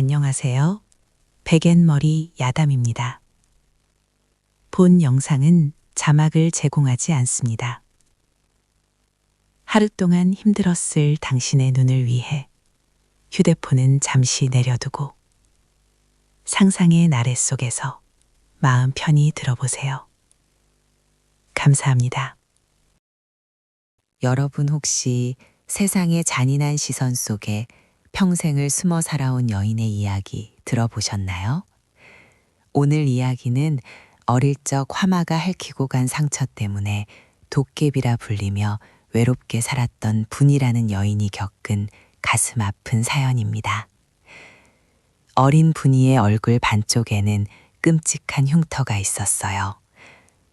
안녕하세요. 백앤머리 야담입니다. 본 영상은 자막을 제공하지 않습니다. 하루 동안 힘들었을 당신의 눈을 위해 휴대폰은 잠시 내려두고 상상의 나래 속에서 마음 편히 들어보세요. 감사합니다. 여러분 혹시 세상의 잔인한 시선 속에 평생을 숨어 살아온 여인의 이야기 들어보셨나요? 오늘 이야기는 어릴 적 화마가 핥히고 간 상처 때문에 도깨비라 불리며 외롭게 살았던 분이라는 여인이 겪은 가슴 아픈 사연입니다. 어린 분이의 얼굴 반쪽에는 끔찍한 흉터가 있었어요.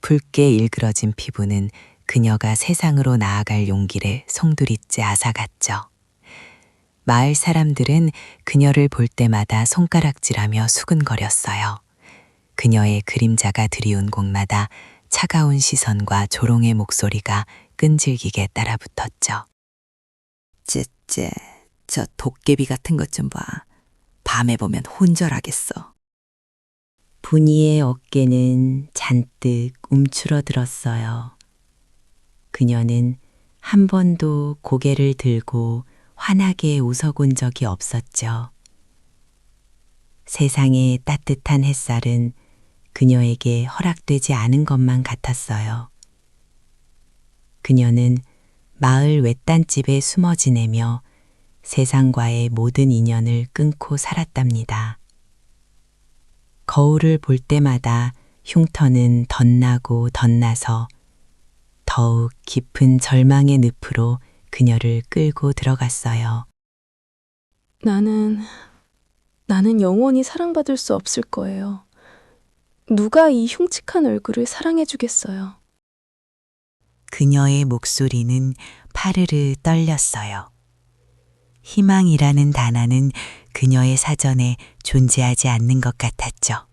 붉게 일그러진 피부는 그녀가 세상으로 나아갈 용기를 송두리째 앗아갔죠. 마을 사람들은 그녀를 볼 때마다 손가락질하며 수근거렸어요. 그녀의 그림자가 드리운 곳마다 차가운 시선과 조롱의 목소리가 끈질기게 따라붙었죠. 쟤, 저 도깨비 같은 것 좀 봐. 밤에 보면 혼절하겠어. 분이의 어깨는 잔뜩 움츠러들었어요. 그녀는 한 번도 고개를 들고 환하게 웃어본 적이 없었죠. 세상의 따뜻한 햇살은 그녀에게 허락되지 않은 것만 같았어요. 그녀는 마을 외딴집에 숨어 지내며 세상과의 모든 인연을 끊고 살았답니다. 거울을 볼 때마다 흉터는 덧나고 덧나서 더욱 깊은 절망의 늪으로 그녀를 끌고 들어갔어요. 나는 영원히 사랑받을 수 없을 거예요. 누가 이 흉측한 얼굴을 사랑해주겠어요. 그녀의 목소리는 파르르 떨렸어요. 희망이라는 단어는 그녀의 사전에 존재하지 않는 것 같았죠.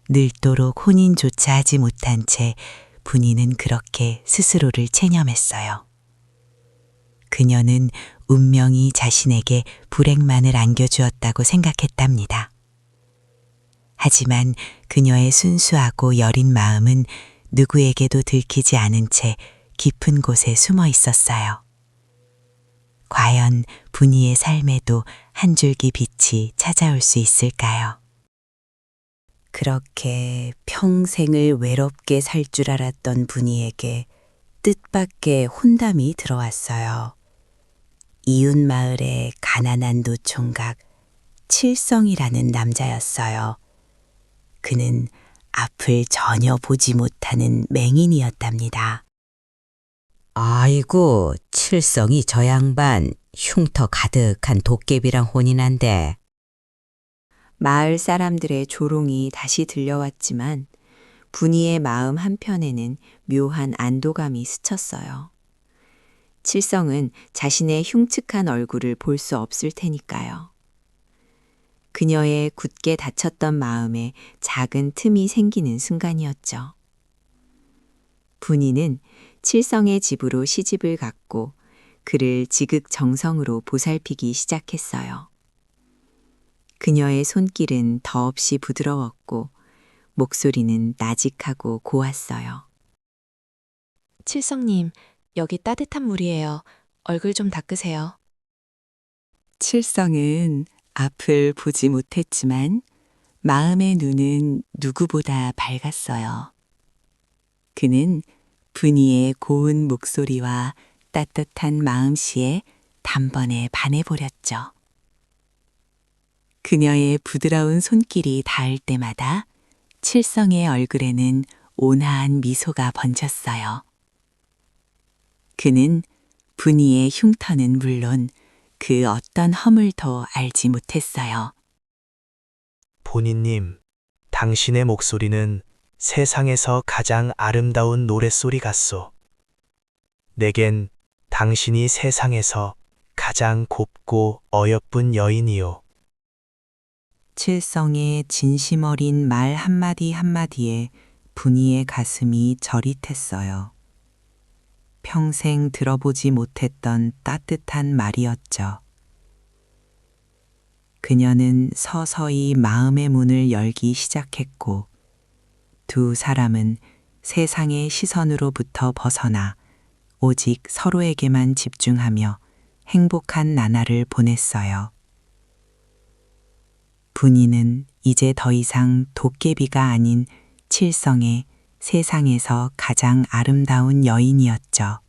늙도록 혼인조차 하지 못한 채 분이는 그렇게 스스로를 체념했어요. 그녀는 운명이 자신에게 불행만을 안겨주었다고 생각했답니다. 하지만 그녀의 순수하고 여린 마음은 누구에게도 들키지 않은 채 깊은 곳에 숨어 있었어요. 과연 분이의 삶에도 한 줄기 빛이 찾아올 수 있을까요? 그렇게 평생을 외롭게 살 줄 알았던 분이에게 뜻밖의 혼담이 들어왔어요. 이웃 마을의 가난한 노총각 칠성이라는 남자였어요. 그는 앞을 전혀 보지 못하는 맹인이었답니다. 아이고, 칠성이 저 양반 흉터 가득한 도깨비랑 혼인한데. 마을 사람들의 조롱이 다시 들려왔지만 분이의 마음 한편에는 묘한 안도감이 스쳤어요. 칠성은 자신의 흉측한 얼굴을 볼 수 없을 테니까요. 그녀의 굳게 닫혔던 마음에 작은 틈이 생기는 순간이었죠. 분이는 칠성의 집으로 시집을 갔고 그를 지극정성으로 보살피기 시작했어요. 그녀의 손길은 더없이 부드러웠고 목소리는 나직하고 고왔어요. 칠성님, 여기 따뜻한 물이에요. 얼굴 좀 닦으세요. 칠성은 앞을 보지 못했지만 마음의 눈은 누구보다 밝았어요. 그는 분이의 고운 목소리와 따뜻한 마음씨에 단번에 반해버렸죠. 그녀의 부드러운 손길이 닿을 때마다 칠성의 얼굴에는 온화한 미소가 번졌어요. 그는 분이의 흉터는 물론 그 어떤 허물도 알지 못했어요. 본인님, 당신의 목소리는 세상에서 가장 아름다운 노랫소리 같소. 내겐 당신이 세상에서 가장 곱고 어여쁜 여인이요. 칠성의 진심 어린 말 한마디 한마디에 분이의 가슴이 저릿했어요. 평생 들어보지 못했던 따뜻한 말이었죠. 그녀는 서서히 마음의 문을 열기 시작했고 두 사람은 세상의 시선으로부터 벗어나 오직 서로에게만 집중하며 행복한 나날을 보냈어요. 분이는 이제 더 이상 도깨비가 아닌 칠성의 세상에서 가장 아름다운 여인이었죠.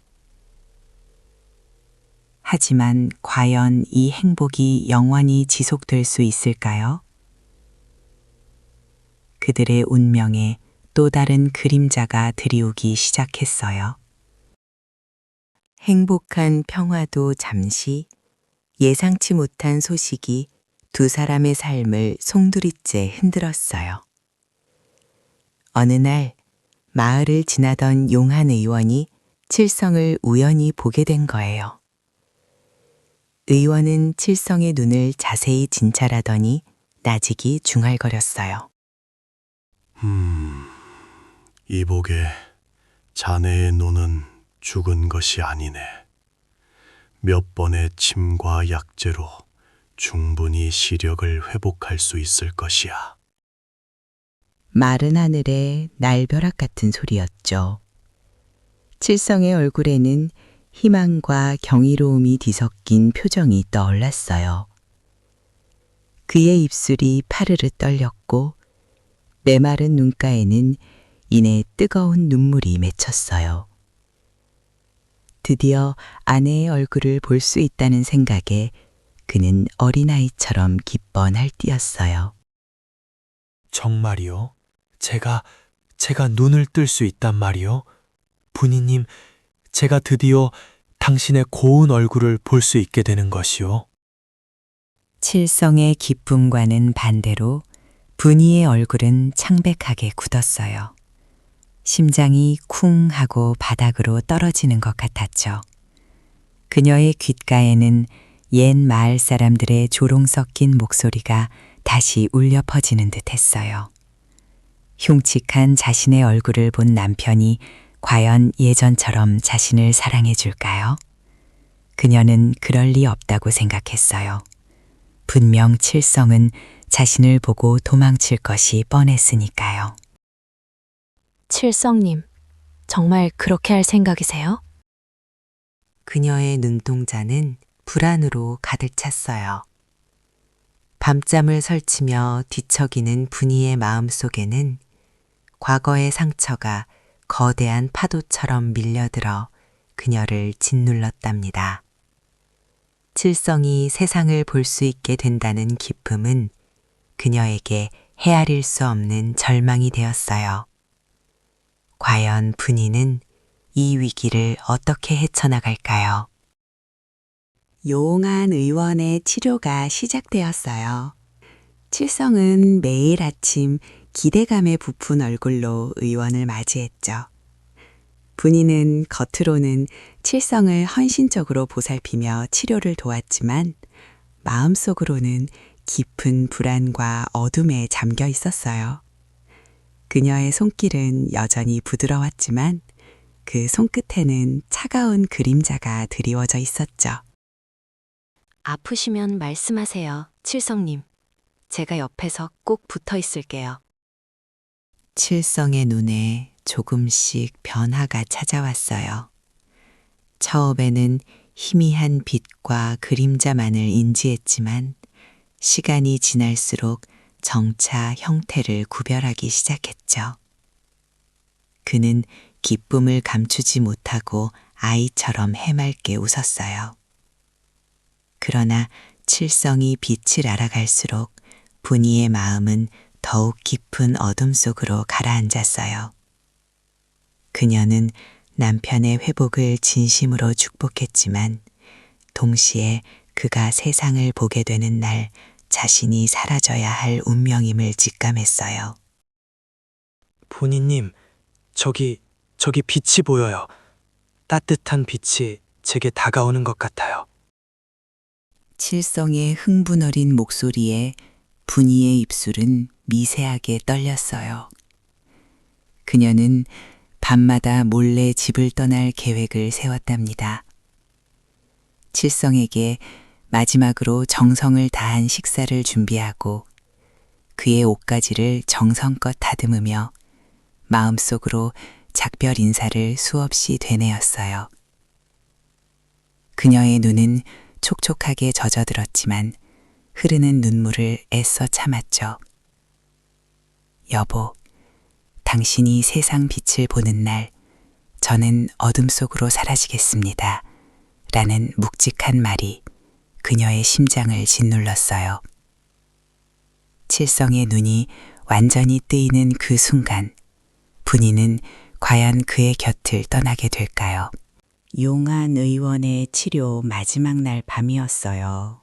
하지만 과연 이 행복이 영원히 지속될 수 있을까요? 그들의 운명에 또 다른 그림자가 들이오기 시작했어요. 행복한 평화도 잠시, 예상치 못한 소식이 두 사람의 삶을 송두리째 흔들었어요. 어느 날 마을을 지나던 용한 의원이 칠성을 우연히 보게 된 거예요. 의원은 칠성의 눈을 자세히 진찰하더니 나직이 중얼거렸어요. 이복에 자네의 눈은 죽은 것이 아니네. 몇 번의 침과 약재로 충분히 시력을 회복할 수 있을 것이야. 마른 하늘에 날벼락 같은 소리였죠. 칠성의 얼굴에는 희망과 경이로움이 뒤섞인 표정이 떠올랐어요. 그의 입술이 파르르 떨렸고 메마른 눈가에는 이내 뜨거운 눈물이 맺혔어요. 드디어 아내의 얼굴을 볼 수 있다는 생각에 그는 어린아이처럼 기뻐 날뛰었어요. 정말이요? 제가 눈을 뜰 수 있단 말이요? 분이님, 제가 드디어 당신의 고운 얼굴을 볼 수 있게 되는 것이요. 칠성의 기쁨과는 반대로 분이의 얼굴은 창백하게 굳었어요. 심장이 쿵 하고 바닥으로 떨어지는 것 같았죠. 그녀의 귓가에는 옛 마을 사람들의 조롱 섞인 목소리가 다시 울려 퍼지는 듯 했어요. 흉측한 자신의 얼굴을 본 남편이 과연 예전처럼 자신을 사랑해 줄까요? 그녀는 그럴 리 없다고 생각했어요. 분명 칠성은 자신을 보고 도망칠 것이 뻔했으니까요. 칠성님, 정말 그렇게 할 생각이세요? 그녀의 눈동자는 불안으로 가득 찼어요. 밤잠을 설치며 뒤척이는 분이의 마음속에는 과거의 상처가 거대한 파도처럼 밀려들어 그녀를 짓눌렀답니다. 칠성이 세상을 볼 수 있게 된다는 기쁨은 그녀에게 헤아릴 수 없는 절망이 되었어요. 과연 분이는 이 위기를 어떻게 헤쳐나갈까요? 용한 의원의 치료가 시작되었어요. 칠성은 매일 아침 기대감에 부푼 얼굴로 의원을 맞이했죠. 분이는 겉으로는 칠성을 헌신적으로 보살피며 치료를 도왔지만 마음속으로는 깊은 불안과 어둠에 잠겨 있었어요. 그녀의 손길은 여전히 부드러웠지만 그 손끝에는 차가운 그림자가 드리워져 있었죠. 아프시면 말씀하세요, 칠성님. 제가 옆에서 꼭 붙어 있을게요. 칠성의 눈에 조금씩 변화가 찾아왔어요. 처음에는 희미한 빛과 그림자만을 인지했지만 시간이 지날수록 정차 형태를 구별하기 시작했죠. 그는 기쁨을 감추지 못하고 아이처럼 해맑게 웃었어요. 그러나 칠성이 빛을 알아갈수록 분이의 마음은 더욱 깊은 어둠 속으로 가라앉았어요. 그녀는 남편의 회복을 진심으로 축복했지만 동시에 그가 세상을 보게 되는 날 자신이 사라져야 할 운명임을 직감했어요. 분이님, 저기 빛이 보여요. 따뜻한 빛이 제게 다가오는 것 같아요. 칠성의 흥분 어린 목소리에 분이의 입술은 미세하게 떨렸어요. 그녀는 밤마다 몰래 집을 떠날 계획을 세웠답니다. 칠성에게 마지막으로 정성을 다한 식사를 준비하고 그의 옷가지를 정성껏 다듬으며 마음속으로 작별 인사를 수없이 되뇌었어요. 그녀의 눈은 촉촉하게 젖어들었지만 흐르는 눈물을 애써 참았죠. 여보, 당신이 세상 빛을 보는 날 저는 어둠 속으로 사라지겠습니다. 라는 묵직한 말이 그녀의 심장을 짓눌렀어요. 칠성의 눈이 완전히 뜨이는 그 순간 분이는 과연 그의 곁을 떠나게 될까요? 용한 의원의 치료 마지막 날 밤이었어요.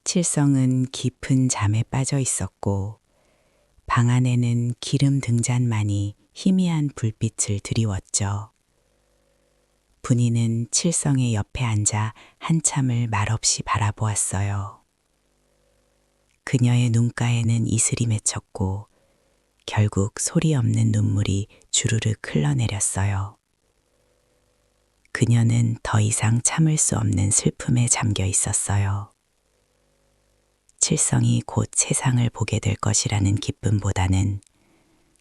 칠성은 깊은 잠에 빠져 있었고 방 안에는 기름 등잔만이 희미한 불빛을 드리웠죠. 분이는 칠성의 옆에 앉아 한참을 말없이 바라보았어요. 그녀의 눈가에는 이슬이 맺혔고 결국 소리 없는 눈물이 주르륵 흘러내렸어요. 그녀는 더 이상 참을 수 없는 슬픔에 잠겨 있었어요. 칠성이 곧 세상을 보게 될 것이라는 기쁨보다는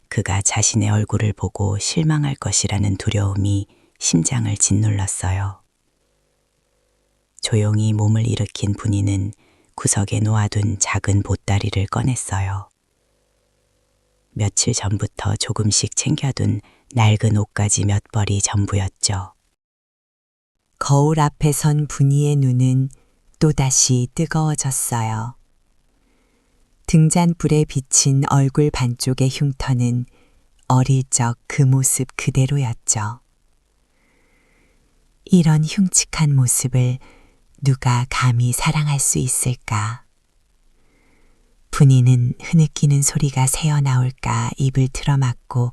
그가 자신의 얼굴을 보고 실망할 것이라는 두려움이 심장을 짓눌렀어요. 조용히 몸을 일으킨 분이는 구석에 놓아둔 작은 보따리를 꺼냈어요. 며칠 전부터 조금씩 챙겨둔 낡은 옷가지 몇 벌이 전부였죠. 거울 앞에 선 분이의 눈은 또다시 뜨거워졌어요. 등잔불에 비친 얼굴 반쪽의 흉터는 어릴 적 그 모습 그대로였죠. 이런 흉측한 모습을 누가 감히 사랑할 수 있을까? 분이는 흐느끼는 소리가 새어나올까 입을 틀어막고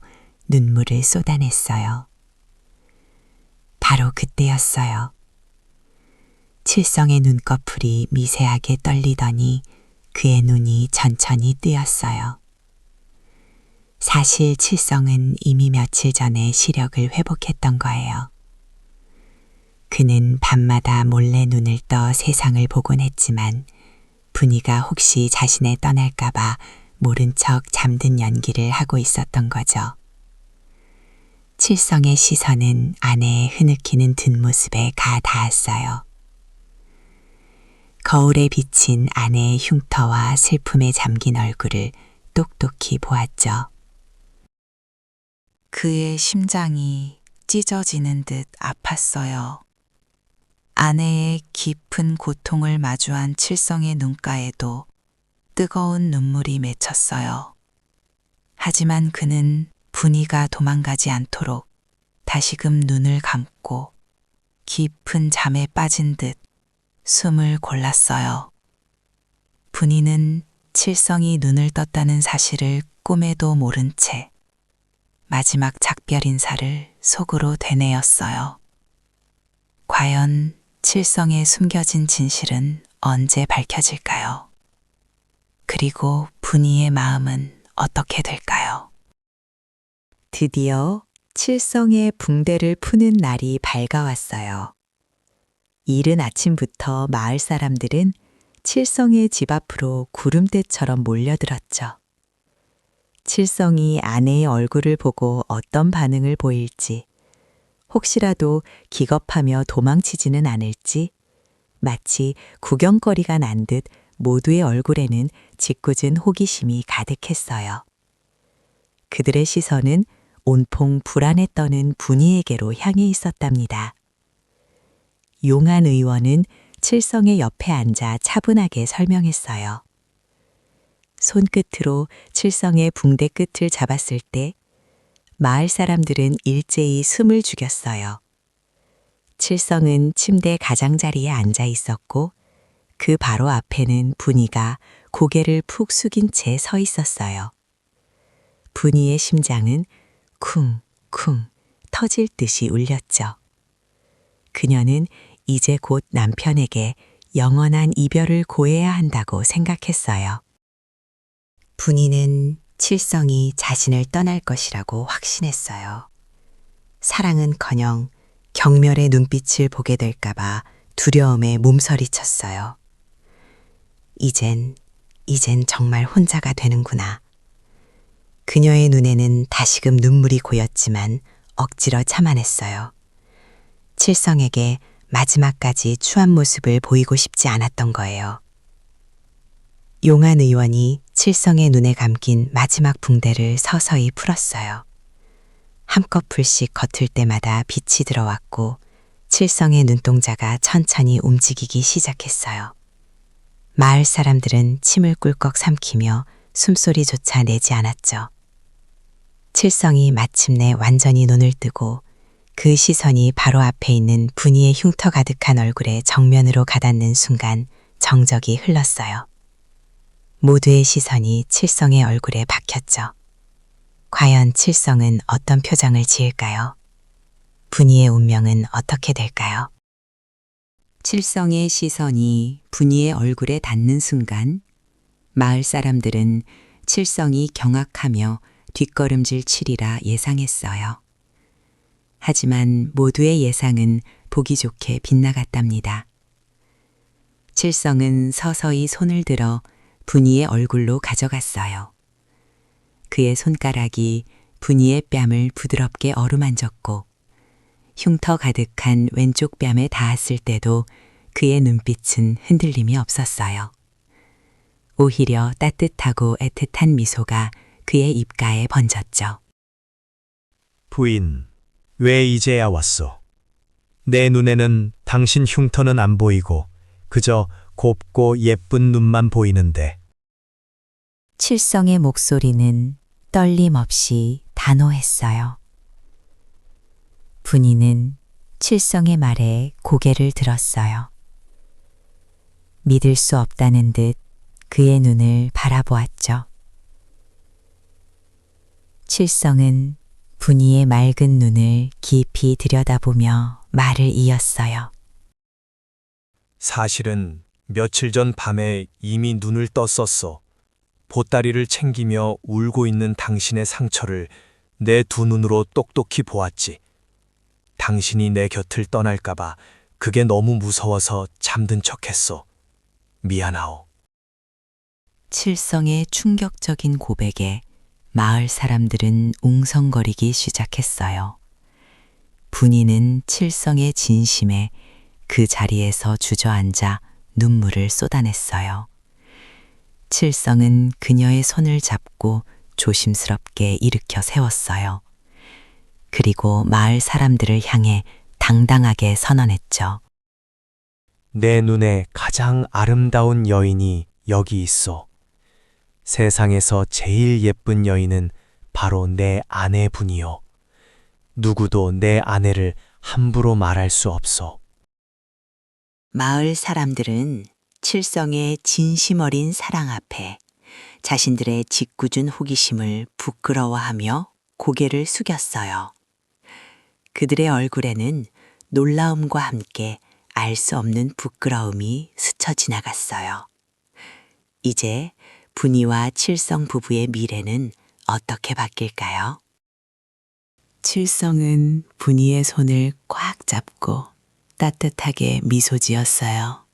눈물을 쏟아냈어요. 바로 그때였어요. 칠성의 눈꺼풀이 미세하게 떨리더니 그의 눈이 천천히 뜨였어요. 사실 칠성은 이미 며칠 전에 시력을 회복했던 거예요. 그는 밤마다 몰래 눈을 떠 세상을 보곤 했지만 분이가 혹시 자신을 떠날까봐 모른 척 잠든 연기를 하고 있었던 거죠. 칠성의 시선은 아내의 흐느끼는 뒷모습에 가 닿았어요. 거울에 비친 아내의 흉터와 슬픔에 잠긴 얼굴을 똑똑히 보았죠. 그의 심장이 찢어지는 듯 아팠어요. 아내의 깊은 고통을 마주한 칠성의 눈가에도 뜨거운 눈물이 맺혔어요. 하지만 그는 분이가 도망가지 않도록 다시금 눈을 감고 깊은 잠에 빠진 듯 숨을 골랐어요. 분이는 칠성이 눈을 떴다는 사실을 꿈에도 모른 채 마지막 작별 인사를 속으로 되뇌었어요. 과연 칠성의 숨겨진 진실은 언제 밝혀질까요? 그리고 분이의 마음은 어떻게 될까요? 드디어 칠성의 붕대를 푸는 날이 밝아왔어요. 이른 아침부터 마을 사람들은 칠성의 집 앞으로 구름대처럼 몰려들었죠. 칠성이 아내의 얼굴을 보고 어떤 반응을 보일지, 혹시라도 기겁하며 도망치지는 않을지, 마치 구경거리가 난 듯 모두의 얼굴에는 짓궂은 호기심이 가득했어요. 그들의 시선은 온통 불안에 떠는 분이에게로 향해 있었답니다. 용한 의원은 칠성의 옆에 앉아 차분하게 설명했어요. 손끝으로 칠성의 붕대 끝을 잡았을 때 마을 사람들은 일제히 숨을 죽였어요. 칠성은 침대 가장자리에 앉아 있었고 그 바로 앞에는 분이가 고개를 푹 숙인 채 서 있었어요. 분이의 심장은 쿵쿵 터질 듯이 울렸죠. 그녀는 이제 곧 남편에게 영원한 이별을 고해야 한다고 생각했어요. 분이는 칠성이 자신을 떠날 것이라고 확신했어요. 사랑은커녕 경멸의 눈빛을 보게 될까봐 두려움에 몸서리쳤어요. 이젠 정말 혼자가 되는구나. 그녀의 눈에는 다시금 눈물이 고였지만 억지로 참아냈어요. 칠성에게 마지막까지 추한 모습을 보이고 싶지 않았던 거예요. 용한 의원이 칠성의 눈에 감긴 마지막 붕대를 서서히 풀었어요. 한꺼풀씩 겉을 때마다 빛이 들어왔고 칠성의 눈동자가 천천히 움직이기 시작했어요. 마을 사람들은 침을 꿀꺽 삼키며 숨소리조차 내지 않았죠. 칠성이 마침내 완전히 눈을 뜨고 그 시선이 바로 앞에 있는 분이의 흉터 가득한 얼굴에 정면으로 가닿는 순간 정적이 흘렀어요. 모두의 시선이 칠성의 얼굴에 박혔죠. 과연 칠성은 어떤 표정을 지을까요? 분이의 운명은 어떻게 될까요? 칠성의 시선이 분이의 얼굴에 닿는 순간 마을 사람들은 칠성이 경악하며 뒷걸음질 치리라 예상했어요. 하지만 모두의 예상은 보기 좋게 빗나갔답니다. 칠성은 서서히 손을 들어 분이의 얼굴로 가져갔어요. 그의 손가락이 분이의 뺨을 부드럽게 어루만졌고 흉터 가득한 왼쪽 뺨에 닿았을 때도 그의 눈빛은 흔들림이 없었어요. 오히려 따뜻하고 애틋한 미소가 그의 입가에 번졌죠. 부인, 왜 이제야 왔소? 내 눈에는 당신 흉터는 안 보이고 그저 곱고 예쁜 눈만 보이는데. 칠성의 목소리는 떨림 없이 단호했어요. 분이는 칠성의 말에 고개를 들었어요. 믿을 수 없다는 듯 그의 눈을 바라보았죠. 칠성은 분이의 맑은 눈을 깊이 들여다보며 말을 이었어요. 사실은 며칠 전 밤에 이미 눈을 떴었어. 보따리를 챙기며 울고 있는 당신의 상처를 내 두 눈으로 똑똑히 보았지. 당신이 내 곁을 떠날까봐 그게 너무 무서워서 잠든 척했어. 미안하오. 칠성의 충격적인 고백에 마을 사람들은 웅성거리기 시작했어요. 분이는 칠성의 진심에 그 자리에서 주저앉아 눈물을 쏟아냈어요. 칠성은 그녀의 손을 잡고 조심스럽게 일으켜 세웠어요. 그리고 마을 사람들을 향해 당당하게 선언했죠. 내 눈에 가장 아름다운 여인이 여기 있어. 세상에서 제일 예쁜 여인은 바로 내 아내분이요. 누구도 내 아내를 함부로 말할 수 없어. 마을 사람들은 칠성의 진심 어린 사랑 앞에 자신들의 짓궂은 호기심을 부끄러워하며 고개를 숙였어요. 그들의 얼굴에는 놀라움과 함께 알 수 없는 부끄러움이 스쳐 지나갔어요. 이제 분이와 칠성 부부의 미래는 어떻게 바뀔까요? 칠성은 분이의 손을 꽉 잡고 따뜻하게 미소 지었어요.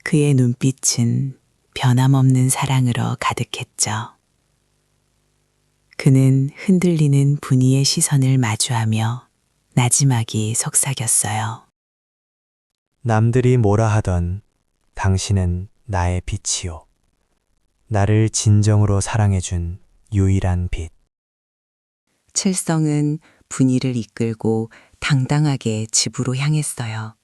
그의 눈빛은 변함없는 사랑으로 가득했죠. 그는 흔들리는 분이의 시선을 마주하며 나지막이 속삭였어요. 남들이 뭐라 하던 당신은 나의 빛이요. 나를 진정으로 사랑해준 유일한 빛. 칠성은 분이를 이끌고 당당하게 집으로 향했어요.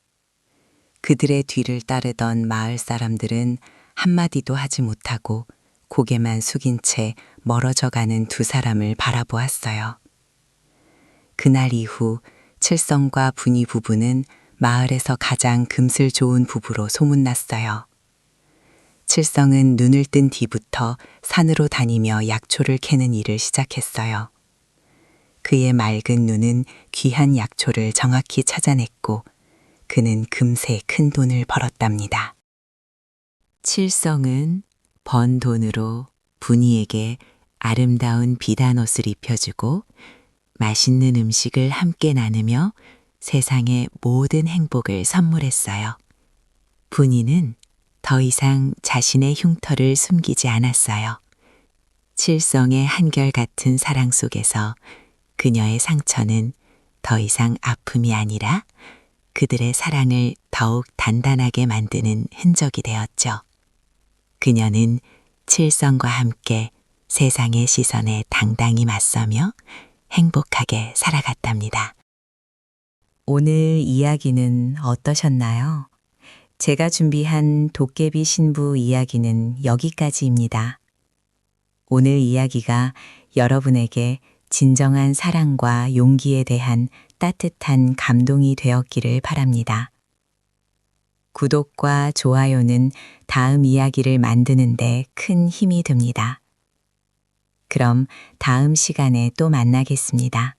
그들의 뒤를 따르던 마을 사람들은 한마디도 하지 못하고 고개만 숙인 채 멀어져 가는 두 사람을 바라보았어요. 그날 이후 칠성과 분이 부부는 마을에서 가장 금슬 좋은 부부로 소문났어요. 칠성은 눈을 뜬 뒤부터 산으로 다니며 약초를 캐는 일을 시작했어요. 그의 맑은 눈은 귀한 약초를 정확히 찾아냈고 그는 금세 큰 돈을 벌었답니다. 칠성은 번 돈으로 분이에게 아름다운 비단옷을 입혀주고 맛있는 음식을 함께 나누며 세상의 모든 행복을 선물했어요. 분이는 더 이상 자신의 흉터를 숨기지 않았어요. 칠성의 한결같은 사랑 속에서 그녀의 상처는 더 이상 아픔이 아니라 그들의 사랑을 더욱 단단하게 만드는 흔적이 되었죠. 그녀는 칠성과 함께 세상의 시선에 당당히 맞서며 행복하게 살아갔답니다. 오늘 이야기는 어떠셨나요? 제가 준비한 도깨비 신부 이야기는 여기까지입니다. 오늘 이야기가 여러분에게 진정한 사랑과 용기에 대한 따뜻한 감동이 되었기를 바랍니다. 구독과 좋아요는 다음 이야기를 만드는데 큰 힘이 됩니다. 그럼 다음 시간에 또 만나겠습니다.